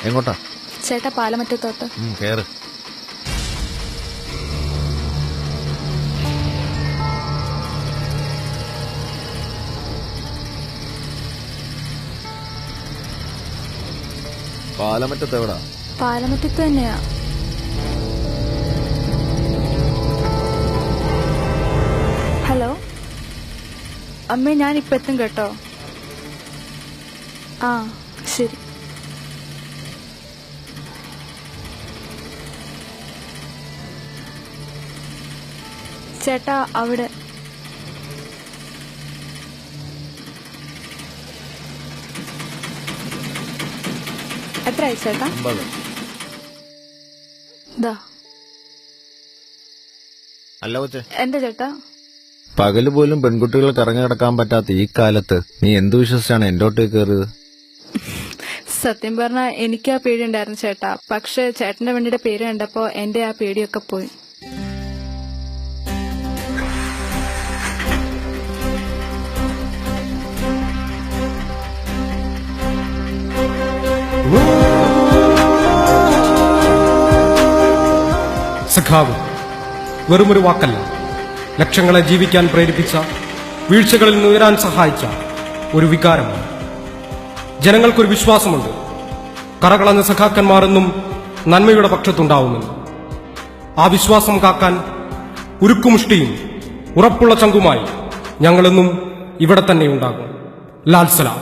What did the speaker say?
എങ്ങോട്ടാ? ചേട്ടാ പാലമറ്റത്തോട്ട്. കേറ്. പാലമറ്റത്ത് എവിടാ? പാലമറ്റത്ത് തന്നെയാ. ഹലോ അമ്മേ, ഞാനിപ്പോ എത്തും കേട്ടോ. ആ ശരി. ചേട്ടാ അവിടെ. എത്രയായി ചേട്ടാ? 50. അല്ല കൊച്ചേ, എന്താ ചേട്ടാ? പകല് പോലും പെൺകുട്ടികൾക്ക് ഇറങ്ങി കിടക്കാൻ പറ്റാത്ത ഈ കാലത്ത് നീ എന്ത് വിശ്വസിച്ചാണ് എന്റെ ഒട്ടേ കയറിയത്? സത്യം പറഞ്ഞാ എനിക്ക് ആ പേടി ഉണ്ടായിരുന്നു ചേട്ടാ. പക്ഷെ ചേട്ടന്റെ വണ്ടിയുടെ പേര് കണ്ടപ്പോ എന്റെ ആ പേടിയൊക്കെ പോയി. സഖാവ് വെറുമൊരു വാക്കല്ല, ലക്ഷങ്ങളെ ജീവിക്കാൻ പ്രേരിപ്പിച്ച, വീഴ്ചകളിൽ നിന്ന് ഉയരാൻ സഹായിച്ച ഒരു വികാരമാണ്. ജനങ്ങൾക്കൊരു വിശ്വാസമുണ്ട്, കറകളഞ്ഞ സഖാക്കന്മാരെന്നും നന്മയുടെ പക്ഷത്തുണ്ടാവുമെന്ന്. ആ വിശ്വാസം കാക്കാൻ ഉരുക്കുമുഷ്ടിയും ഉറപ്പുള്ള ചങ്കുമായി ഞങ്ങളെന്നും ഇവിടെ തന്നെ ഉണ്ടാകും. ലാൽ സലാം.